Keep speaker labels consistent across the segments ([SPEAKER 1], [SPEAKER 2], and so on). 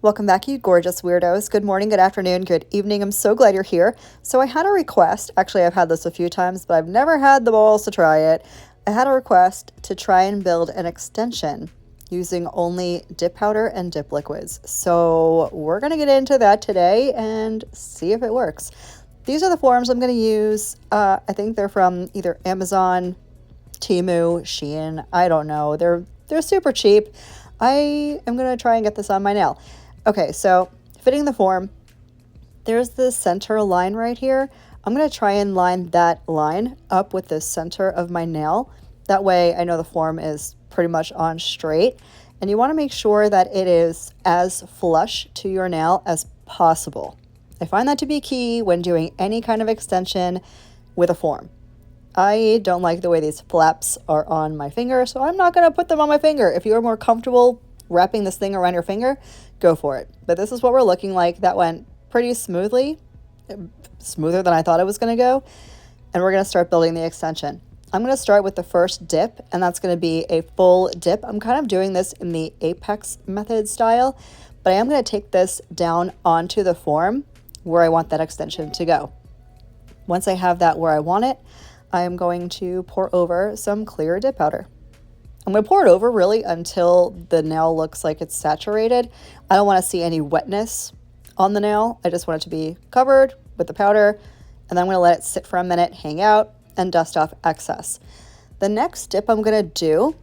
[SPEAKER 1] Welcome back, you gorgeous weirdos. Good morning, good afternoon, good evening. I'm so glad you're here. So I had a request. Actually, I've had this a few times, but I've never had the balls to try it. I had a request to try and build an extension using only dip powder and dip liquids. So we're going to get into that today and see if it works. These are the forms I'm going to use. I think they're from either Amazon, Temu, Shein. I don't know. They're super cheap. I am going to try and get this on my nail. Okay, so fitting the form, there's the center line right here. I'm going to try and line that line up with the center of my nail. That way I know the form is pretty much on straight. And you want to make sure that it is as flush to your nail as possible. I find that to be key when doing any kind of extension with a form. I don't like the way these flaps are on my finger, so I'm not going to put them on my finger. If you're more comfortable wrapping this thing around your finger, go for it. But this is what we're looking like. That went pretty smoothly, smoother than I thought it was going to go. And we're going to start building the extension. I'm going to start with the first dip, and that's going to be a full dip. I'm kind of doing this in the apex method style, but I am going to take this down onto the form where I want that extension to go. Once I have that where I want it, I am going to pour over some clear dip powder. I'm going to pour it over really until the nail looks like it's saturated. I don't want to see any wetness on the nail. I just want it to be covered with the powder, and then I'm going to let it sit for a minute, hang out, and dust off excess. The next dip I'm going to do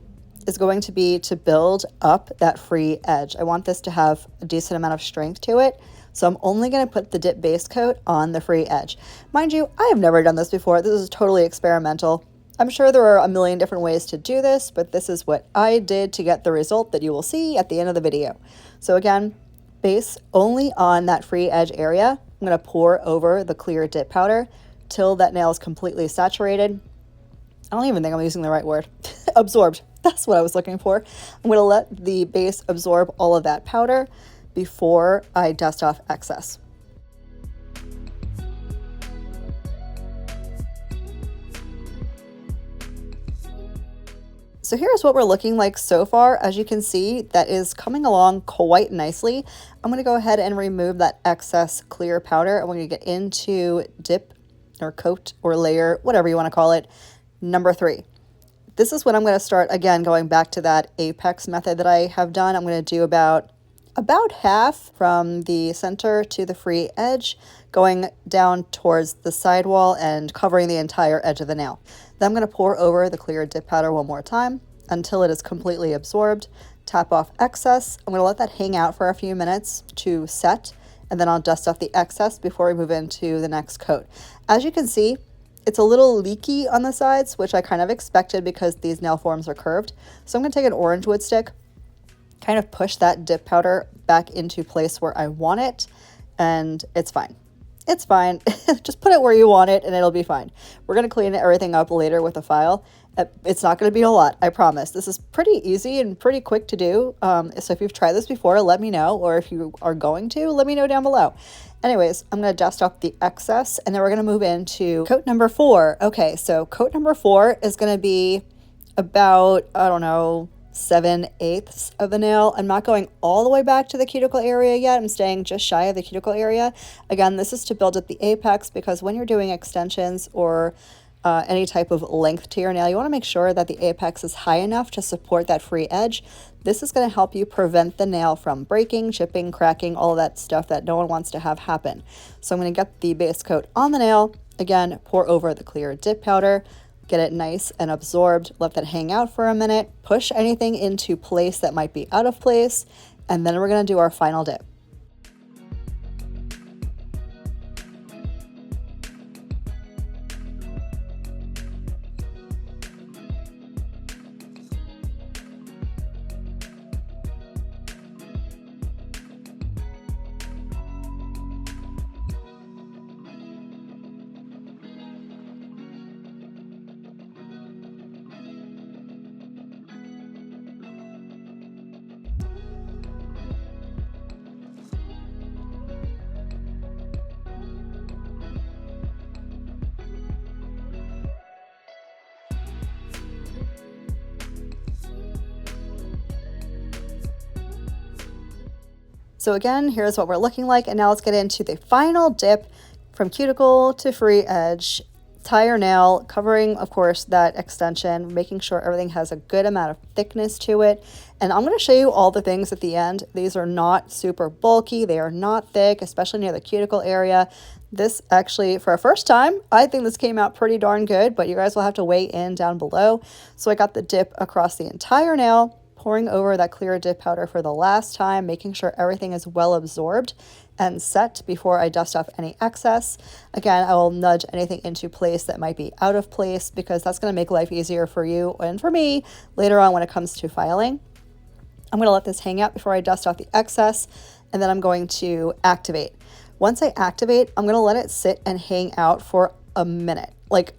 [SPEAKER 1] is going to be to build up that free edge. I want this to have a decent amount of strength to it, so I'm only going to put the dip base coat on the free edge. Mind you, I have never done this before. This is totally experimental. I'm sure there are a million different ways to do this, but this is what I did to get the result that you will see at the end of the video. So again, base only on that free edge area. I'm going to pour over the clear dip powder till that nail is completely saturated. I don't even think I'm using the right word. Absorbed. That's what I was looking for. I'm going to let the base absorb all of that powder before I dust off excess. So here's what we're looking like so far. As you can see, that is coming along quite nicely. I'm going to go ahead and remove that excess clear powder, and we're going to get into dip or coat or layer, whatever you want to call it, number 3. This is when I'm going to start, again, going back to that apex method that I have done. I'm going to do about half from the center to the free edge, going down towards the sidewall and covering the entire edge of the nail. Then I'm going to pour over the clear dip powder one more time until it is completely absorbed. Tap off excess. I'm going to let that hang out for a few minutes to set, and then I'll dust off the excess before we move into the next coat. As you can see, it's a little leaky on the sides, which I kind of expected because these nail forms are curved. So I'm going to take an orange wood stick, kind of push that dip powder back into place where I want it, and it's fine. It's fine. Just put it where you want it and it'll be fine. We're going to clean everything up later with a file. It's not going to be a lot, I promise. This is pretty easy and pretty quick to do. So if you've tried this before, let me know. Or if you are going to, let me know down below. Anyways, I'm going to dust off the excess, and then we're going to move into coat number 4. Okay, so coat number 4 is going to be about, I don't know, 7/8 of the nail. I'm not going all the way back to the cuticle area yet. I'm staying just shy of the cuticle area. Again, this is to build up the apex, because when you're doing extensions or any type of length to your nail, you want to make sure that the apex is high enough to support that free edge. This is going to help you prevent the nail from breaking, chipping, cracking, all of that stuff that no one wants to have happen. So I'm going to get the base coat on the nail. Again, pour over the clear dip powder. Get it nice and absorbed, let that hang out for a minute, push anything into place that might be out of place, and then we're going to do our final dip. So again, here's what we're looking like. And now let's get into the final dip from cuticle to free edge. Tie your nail, covering, of course, that extension, making sure everything has a good amount of thickness to it. And I'm going to show you all the things at the end. These are not super bulky. They are not thick, especially near the cuticle area. This actually, for a first time, I think this came out pretty darn good, but you guys will have to weigh in down below. So I got the dip across the entire nail, pouring over that clear dip powder for the last time, making sure everything is well absorbed and set before I dust off any excess. Again, I will nudge anything into place that might be out of place because that's going to make life easier for you and for me later on when it comes to filing. I'm going to let this hang out before I dust off the excess, and then I'm going to activate. Once I activate, I'm going to let it sit and hang out for a minute, like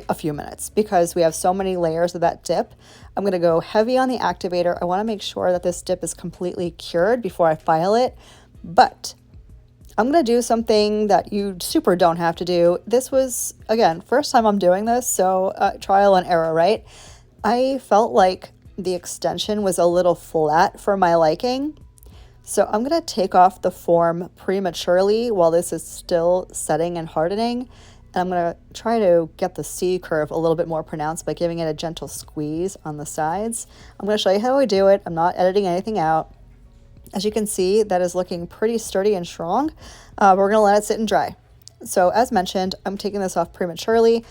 [SPEAKER 1] a few minutes, because we have so many layers of that dip. I'm going to go heavy on the activator. I want to make sure that this dip is completely cured before I file it, but I'm going to do something that you super don't have to do. This was, again, first time I'm doing this, so trial and error, right? I felt like the extension was a little flat for my liking. So I'm going to take off the form prematurely while this is still setting and hardening. And I'm going to try to get the C curve a little bit more pronounced by giving it a gentle squeeze on the sides. I'm going to show you how I do it. I'm not editing anything out. As you can see, that is looking pretty sturdy and strong. We're going to let it sit and dry. So as mentioned, I'm taking this off prematurely.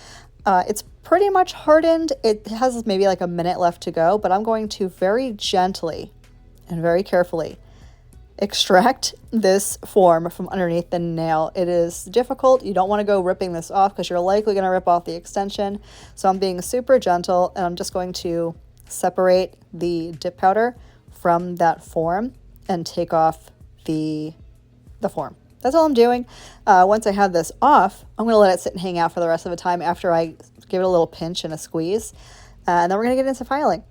[SPEAKER 1] It's pretty much hardened. It has maybe like a minute left to go, but I'm going to very gently and very carefully extract this form from underneath the nail. It is difficult. You don't want to go ripping this off because you're likely going to rip off the extension. So I'm being super gentle, and I'm just going to separate the dip powder from that form and take off the form. That's all I'm doing. Once I have this off, I'm going to let it sit and hang out for the rest of the time after I give it a little pinch and a squeeze. And then we're going to get into filing.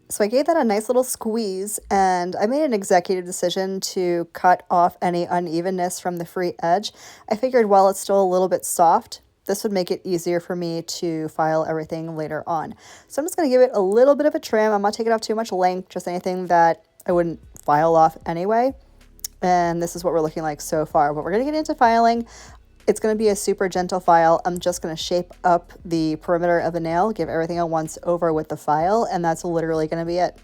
[SPEAKER 1] So I gave that a nice little squeeze, and I made an executive decision to cut off any unevenness from the free edge. I figured while it's still a little bit soft, this would make it easier for me to file everything later on. So I'm just going to give it a little bit of a trim. I'm not taking off too much length, just anything that I wouldn't file off anyway. And this is what we're looking like so far. But we're going to get into filing. It's going to be a super gentle file. I'm just going to shape up the perimeter of the nail, give everything a once over with the file, and that's literally going to be it.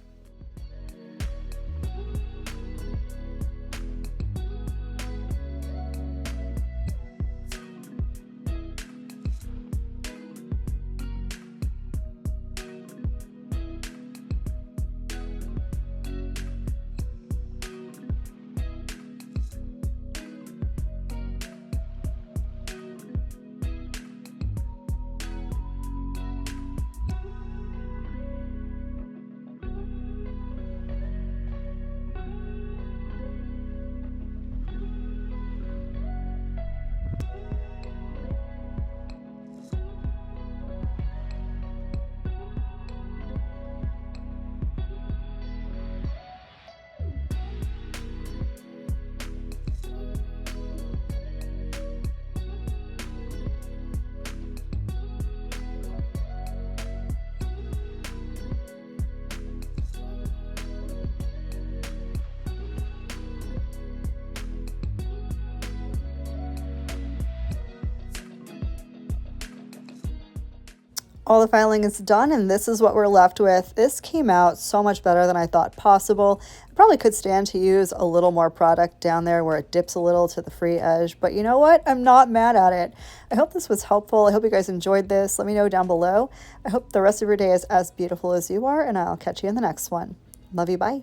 [SPEAKER 1] All the filing is done, and this is what we're left with. This came out so much better than I thought possible. I probably could stand to use a little more product down there where it dips a little to the free edge, but you know what? I'm not mad at it. I hope this was helpful. I hope you guys enjoyed this. Let me know down below. I hope the rest of your day is as beautiful as you are, and I'll catch you in the next one. Love you, bye.